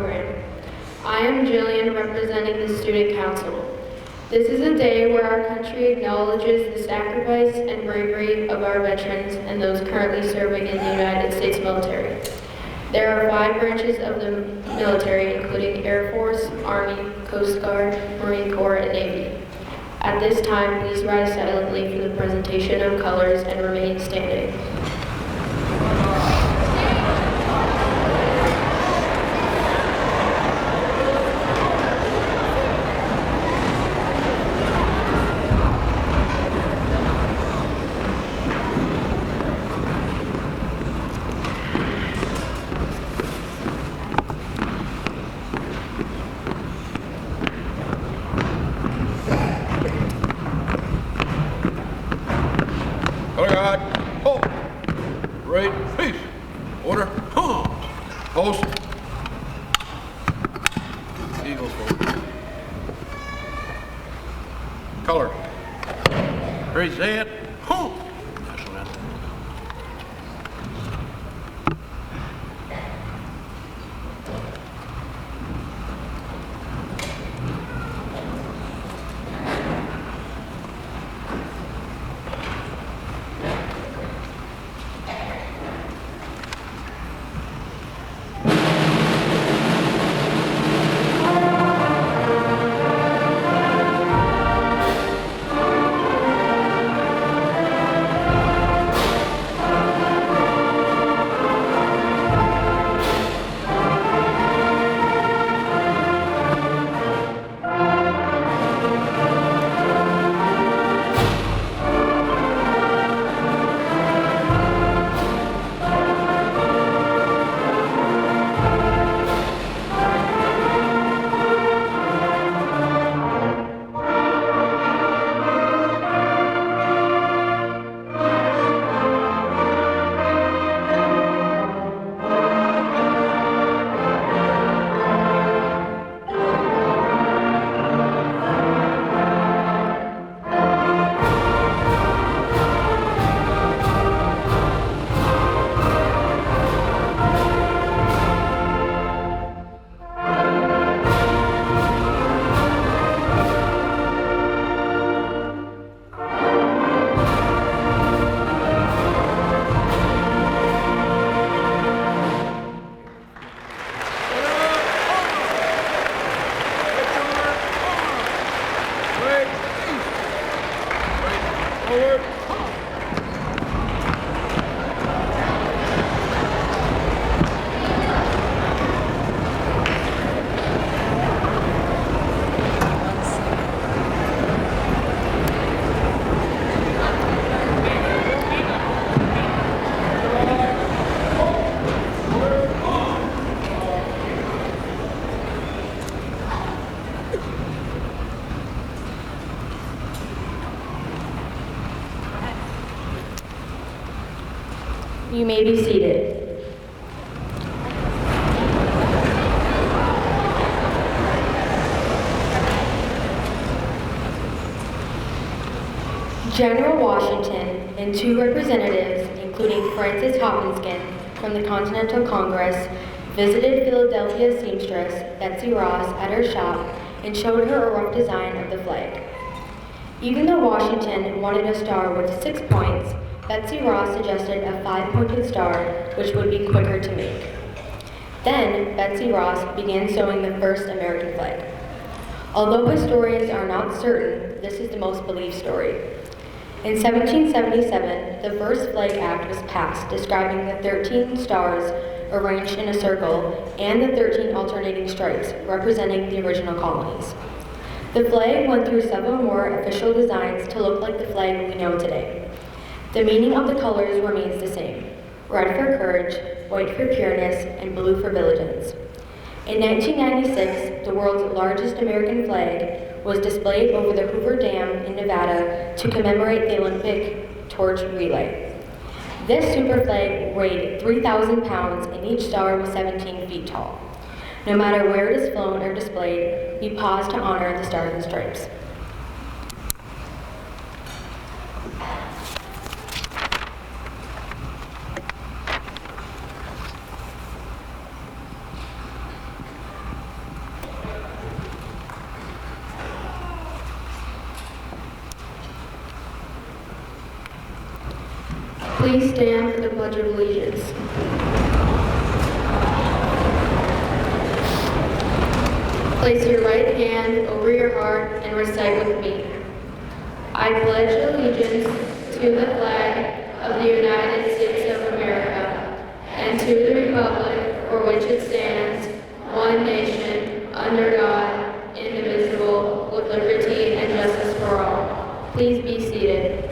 program. I am Jillian, representing the Student Council. This is a day where our country acknowledges the sacrifice and bravery of our veterans and those currently serving in the United States military. There are 5 branches of the military, including Air Force, Army, Coast Guard, Marine Corps, and Navy. At this time, please rise silently for the presentation of colors and remain standing. Post. Eagle forward. Color. Present. National anthem. You may be seated. General Washington and 2 representatives, including Frances Hopkinskin from the Continental Congress, visited Philadelphia seamstress Betsy Ross at her shop and showed her a rough design of the flag. Even though Washington wanted a star with 6 points, Betsy Ross suggested a 5-pointed star, which would be quicker to make. Then, Betsy Ross began sewing the first American flag. Although historians are not certain, this is the most believed story. In 1777, the first Flag Act was passed, describing the 13 stars arranged in a circle and the 13 alternating stripes, representing the original colonies. The flag went through several more official designs to look like the flag we know today. The meaning of the colors remains the same: red for courage, white for pureness, and blue for vigilance. In 1996, the world's largest American flag was displayed over the Hoover Dam in Nevada to commemorate the Olympic torch relay. This super flag weighed 3,000 pounds and each star was 17 feet tall. No matter where it is flown or displayed, we pause to honor the stars and stripes. Please stand for the Pledge of Allegiance. Place your right hand over your heart and recite with me. I pledge allegiance to the flag of the United States of America and to the republic for which it stands, one nation, under God, indivisible, with liberty and justice for all. Please be seated.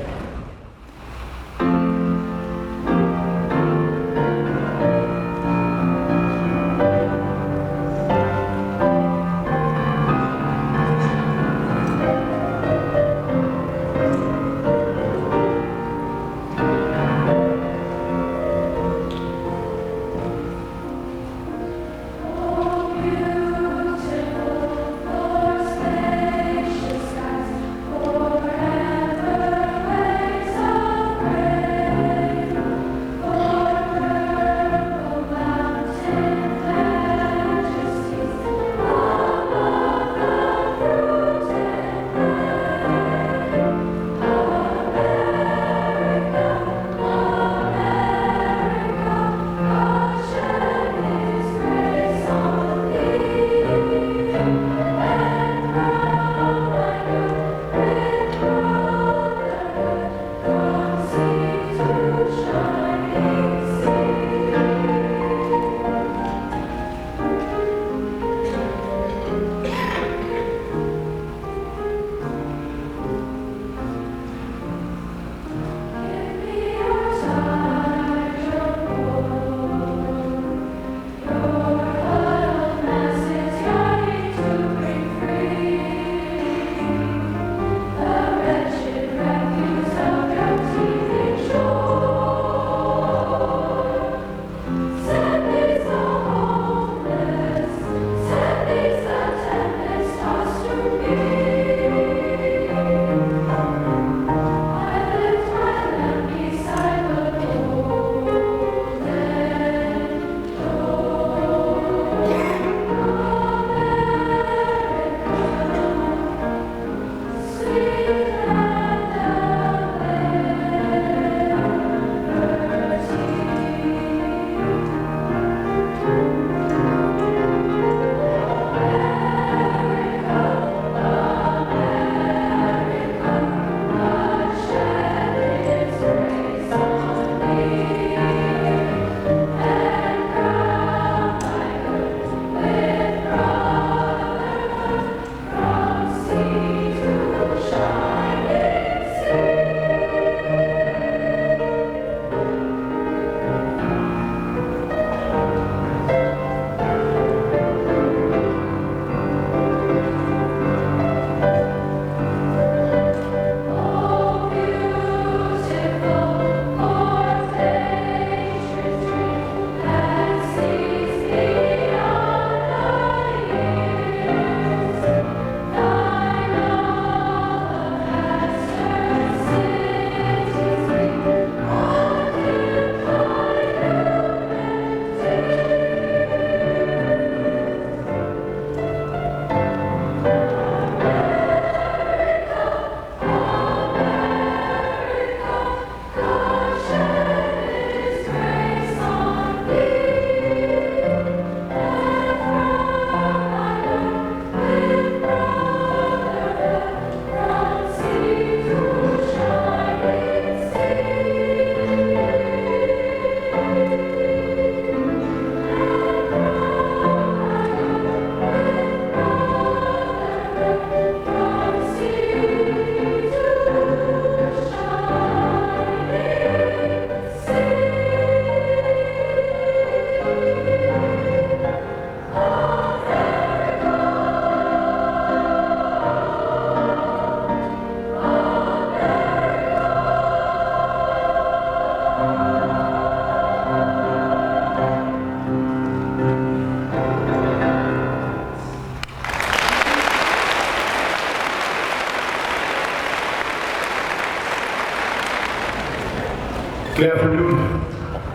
Good afternoon.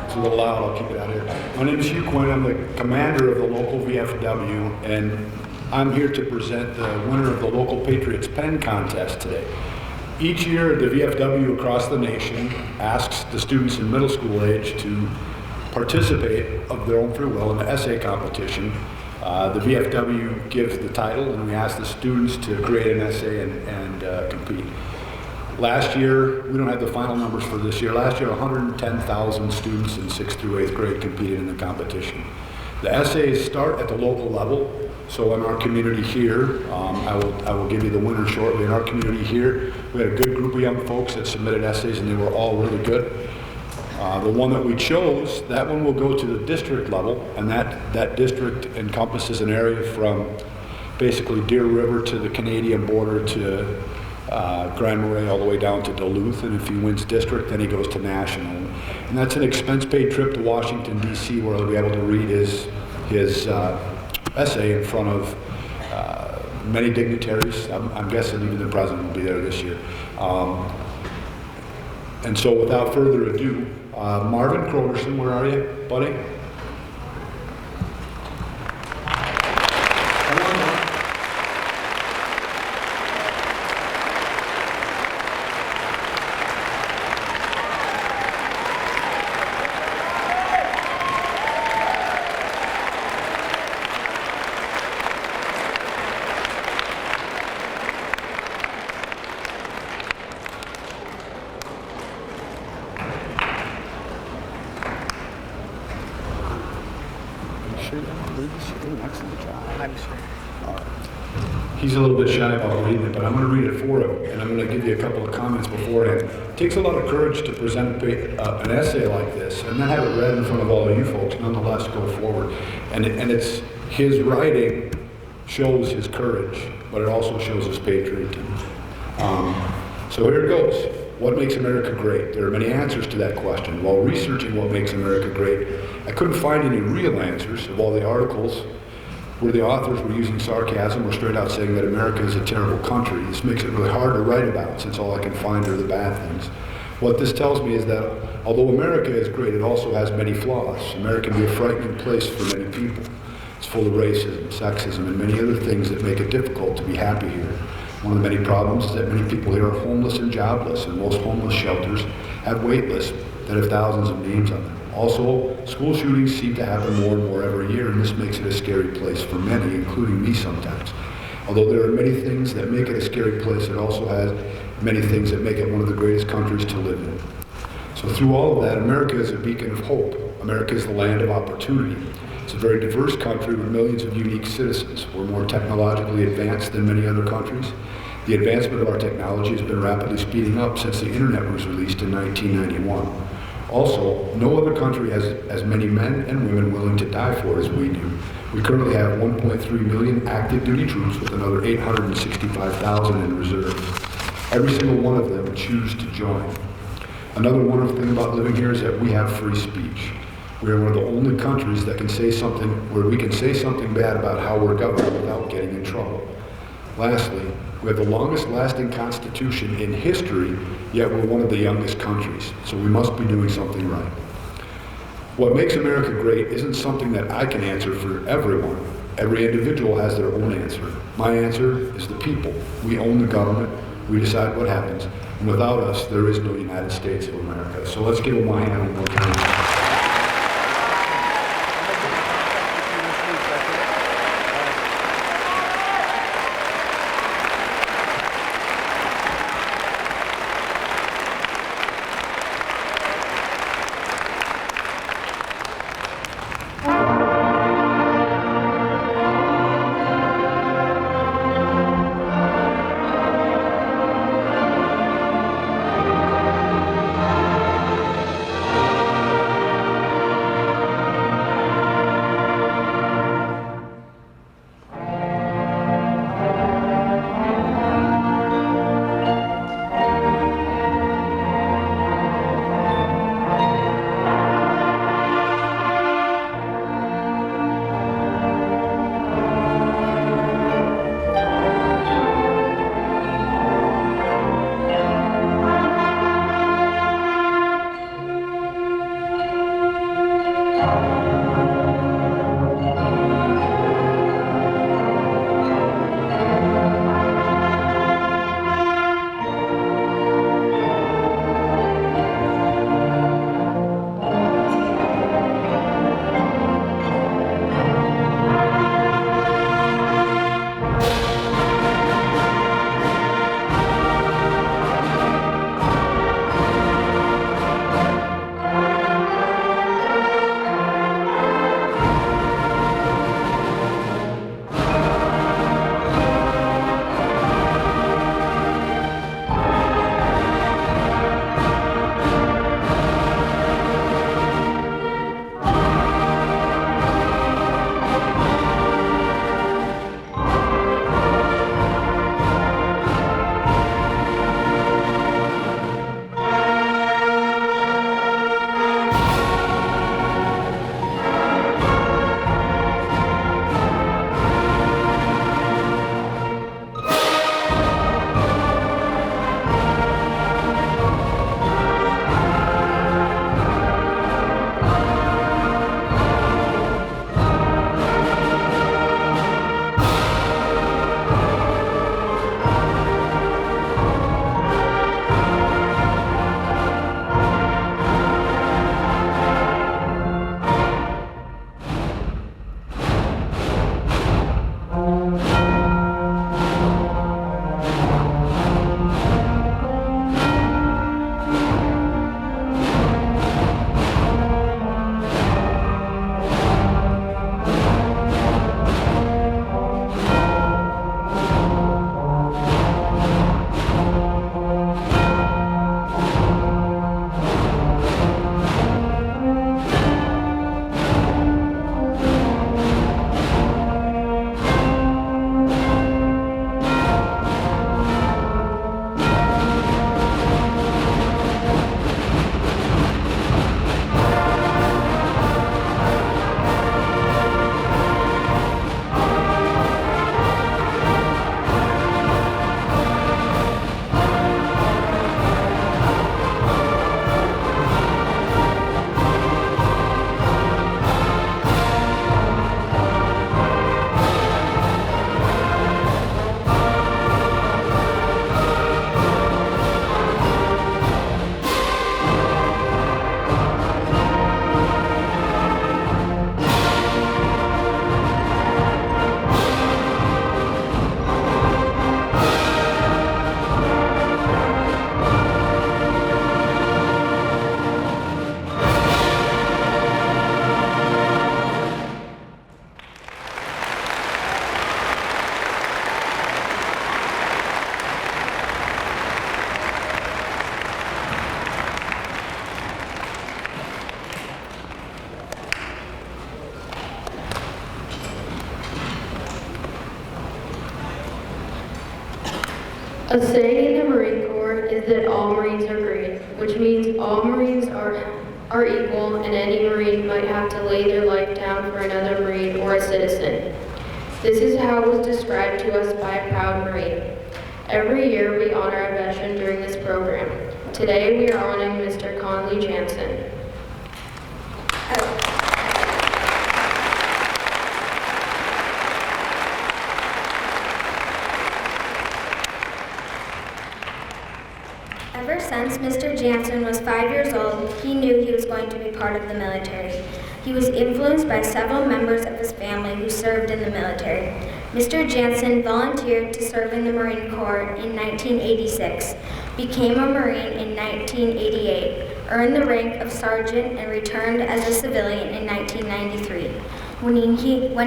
It's a little loud, I'll keep it out here. My name is Hugh Quinn, I'm the commander of the local VFW, and I'm here to present the winner of the local Patriots pen contest today. Each year, the VFW across the nation asks the students in middle school age to participate of their own free will in the essay competition. The VFW gives the title, and we ask the students to create an essay and compete. Last year, we don't have the final numbers for this year. Last year, 110,000 students in 6th through 8th grade competed in the competition. The essays start at the local level. So in our community here, I will give you the winner shortly. In our community here, we had a good group of young folks that submitted essays, and they were all really good. The one that we chose, that one will go to the district level, and that district encompasses an area from basically Deer River to the Canadian border to Grand Marais all the way down to Duluth. And if he wins district, then he goes to national. And that's an expense-paid trip to Washington, D.C., where he'll be able to read his essay in front of many dignitaries. I'm guessing even the president will be there this year. And so without further ado, Marvin Crogerson, where are you, buddy? Come on, Mark. He's a little bit shy about reading it, but I'm going to read it for him, and I'm going to give you a couple of comments beforehand. It takes a lot of courage to present an essay like this, and then have it read in front of all of you folks, nonetheless go forward. And it's his writing shows his courage, but it also shows his patriotism. So here it goes. What makes America great? There are many answers to that question. While researching what makes America great, I couldn't find any real answers of all the articles where the authors were using sarcasm or straight out saying that America is a terrible country. This makes it really hard to write about, since all I can find are the bad things. What this tells me is that although America is great, it also has many flaws. America can be a frightening place for many people. It's full of racism, sexism, and many other things that make it difficult to be happy here. One of the many problems is that many people here are homeless and jobless, and most homeless shelters have wait lists that have thousands of names on them. Also, school shootings seem to happen more and more every year, and this makes it a scary place for many, including me sometimes. Although there are many things that make it a scary place, it also has many things that make it one of the greatest countries to live in. So through all of that, America is a beacon of hope. America is the land of opportunity. It's a very diverse country with millions of unique citizens. We're more technologically advanced than many other countries. The advancement of our technology has been rapidly speeding up since the internet was released in 1991. Also, no other country has as many men and women willing to die for as we do. We currently have 1.3 million active duty troops with another 865,000 in reserve. Every single one of them choose to join. Another wonderful thing about living here is that we have free speech. We are one of the only countries that can say something, where we can say something bad about how we're governed without getting in trouble. Lastly, we have the longest lasting constitution in history, yet we're one of the youngest countries, so we must be doing something right. What makes America great isn't something that I can answer for everyone. Every individual has their own answer. My answer is the people. We own the government, we decide what happens, and without us, there is no United States of America. So let's give them my hand one more time. A saying in the Marine Corps is that all Marines are great, which means all Marines are equal and any Marine might have to lay their life down for another Marine or a citizen. This is how it was described to us by a proud Marine. Every year we honor a veteran during this program. Today we are honoring Mr. Conley Jansen. Ever since Mr. Jansen was 5 years old, he knew he was going to be part of the military. He was influenced by several members of his family who served in the military. Mr. Jansen volunteered to serve in the Marine Corps in 1986, became a Marine in 1988, earned the rank of sergeant, and returned as a civilian in 1993. When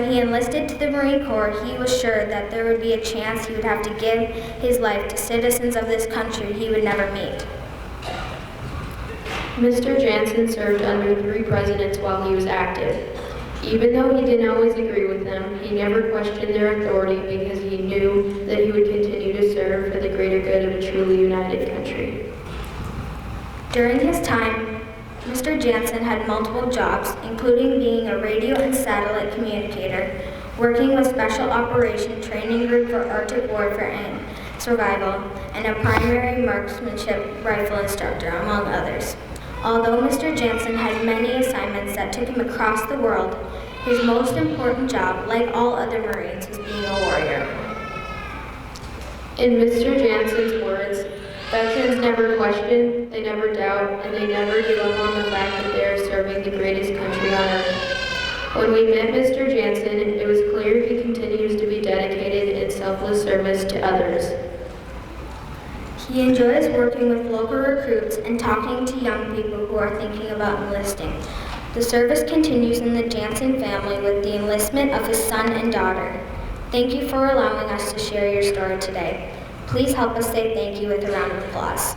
he enlisted to the Marine Corps, he was sure that there would be a chance he would have to give his life to citizens of this country he would never meet. Mr. Jansen served under 3 presidents while he was active. Even though he didn't always agree with them, he never questioned their authority because he knew that he would continue to serve for the greater good of a truly united country. During his time, Mr. Jansen had multiple jobs, including being a radio and satellite communicator, working with Special Operation Training Group for Arctic Warfare and Survival, and a primary marksmanship rifle instructor, among others. Although Mr. Jansen had many assignments that took him across the world, his most important job, like all other Marines, was being a warrior. In Mr. Jansen's words, veterans never question, they never doubt, and they never give up on the fact that they are serving the greatest country on earth. When we met Mr. Jansen, it was clear he continues to be dedicated in selfless service to others. He enjoys working with local recruits and talking to young people who are thinking about enlisting. The service continues in the Jansen family with the enlistment of his son and daughter. Thank you for allowing us to share your story today. Please help us say thank you with a round of applause.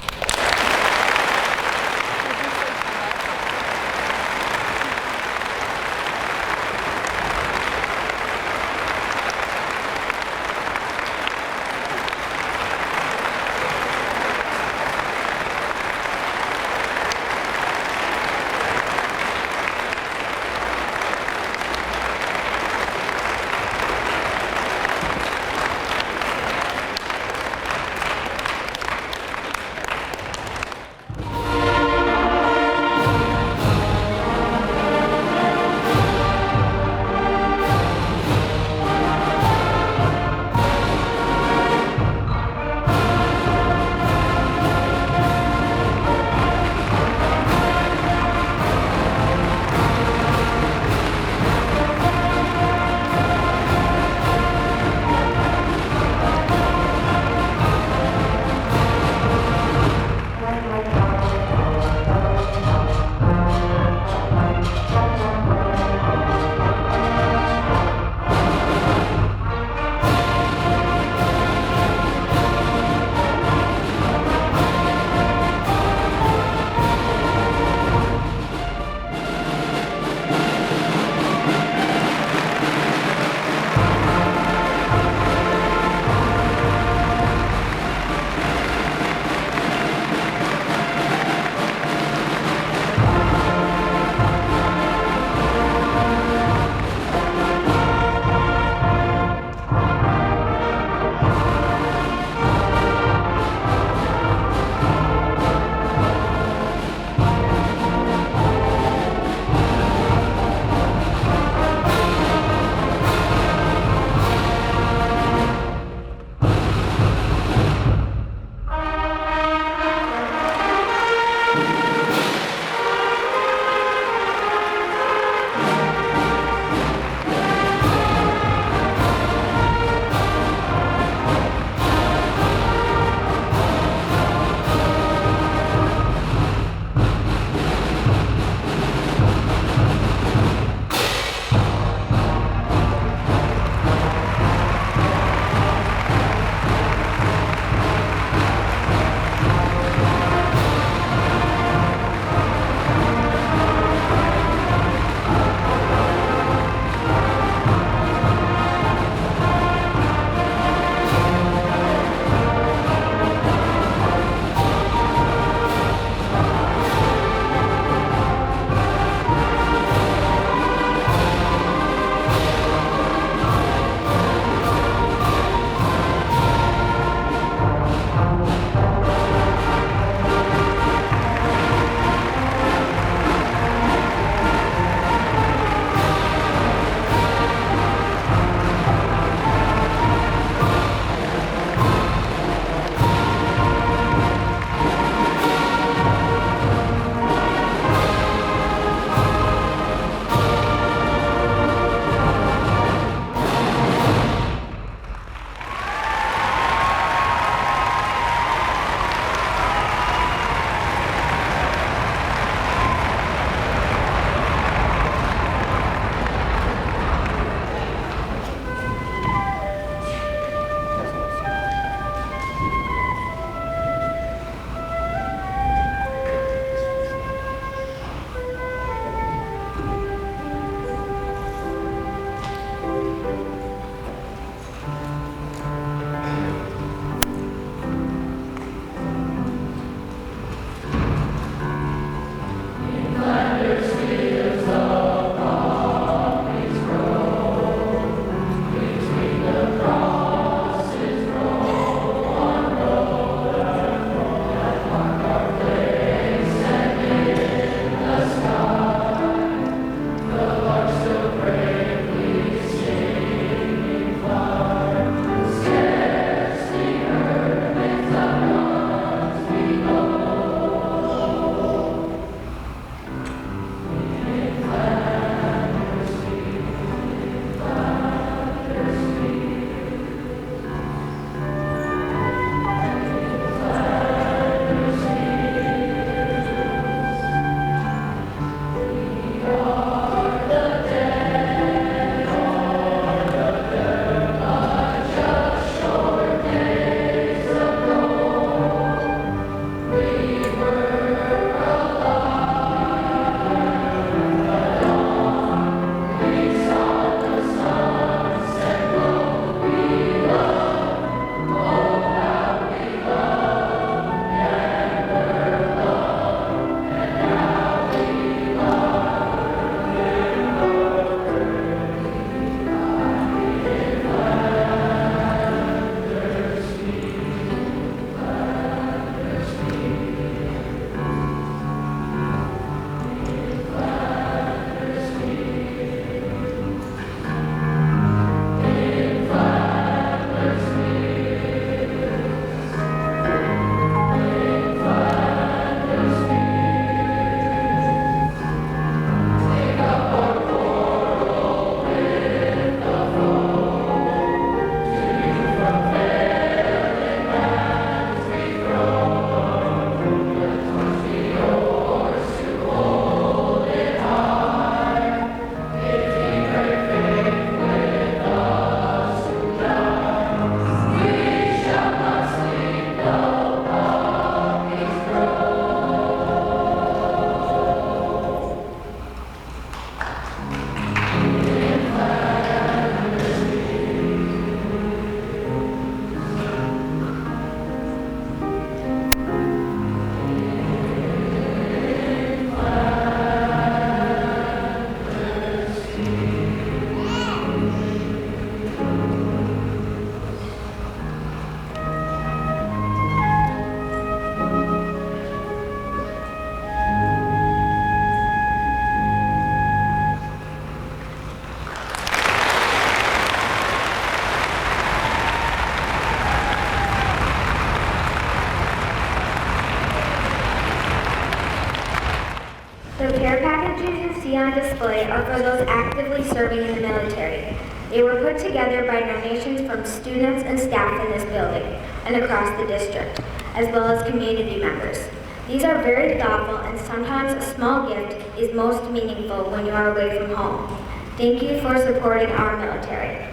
see on display are for those actively serving in the military. They were put together by donations from students and staff in this building and across the district, as well as community members. These are very thoughtful, and sometimes a small gift is most meaningful when you are away from home. Thank you for supporting our military.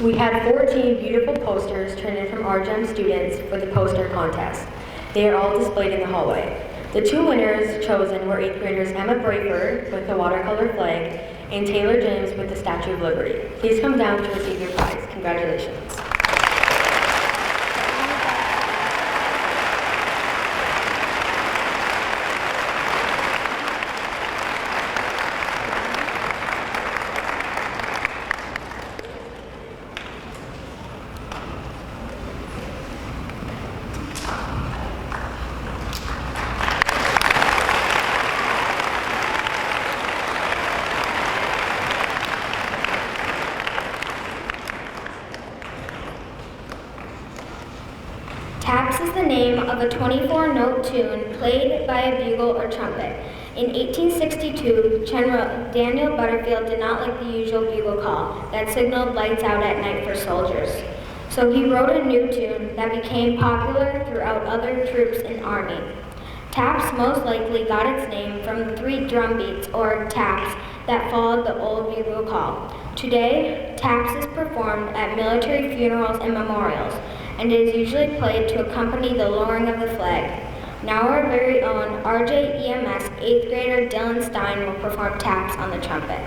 We had 14 beautiful posters turned in from RGEM students for the poster contest. They are all displayed in the hallway. The two winners chosen were 8th graders Emma Brayford with the watercolor flag and Taylor James with the Statue of Liberty. Please come down to receive your prize. Congratulations. Taps is the name of a 24-note tune played by a bugle or trumpet. In 1862, General Daniel Butterfield did not like the usual bugle call that signaled lights out at night for soldiers. So he wrote a new tune that became popular throughout other troops in the Army. Taps most likely got its name from the 3 drum beats, or taps, that followed the old bugle call. Today, taps is performed at military funerals and memorials, and it is usually played to accompany the lowering of the flag. Now our very own RJEMS 8th grader Dylan Stein will perform taps on the trumpet.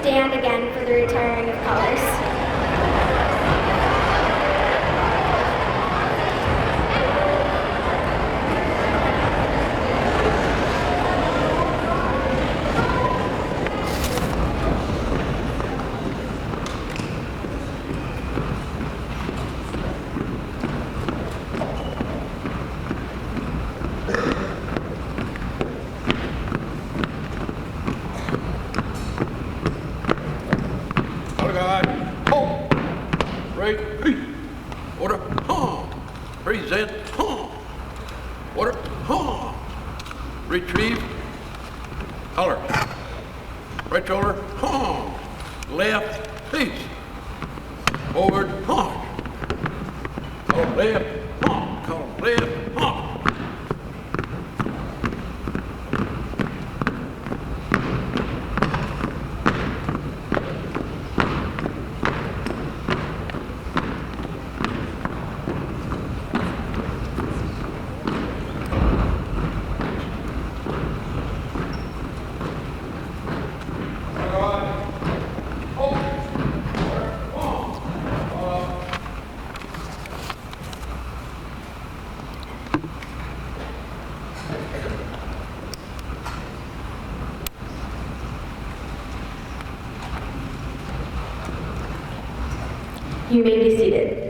Stand again for the retiring of colors. Order, present, order, retrieve, color, right shoulder, left, peace, forward, color left, color left, You may be seated.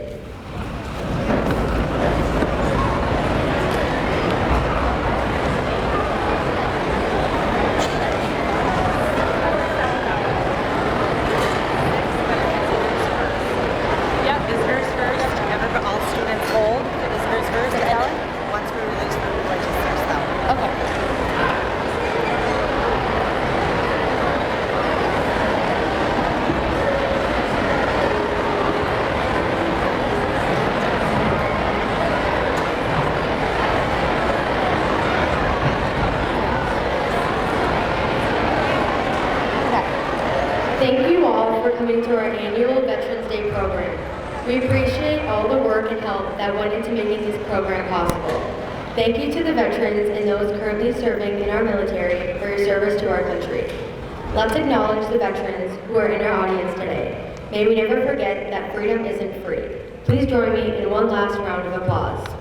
all for coming to our annual Veterans Day program. We appreciate all the work and help that went into making this program possible. Thank you to the veterans and those currently serving in our military for your service to our country. Let's acknowledge the veterans who are in our audience today. May we never forget that freedom isn't free. Please join me in one last round of applause.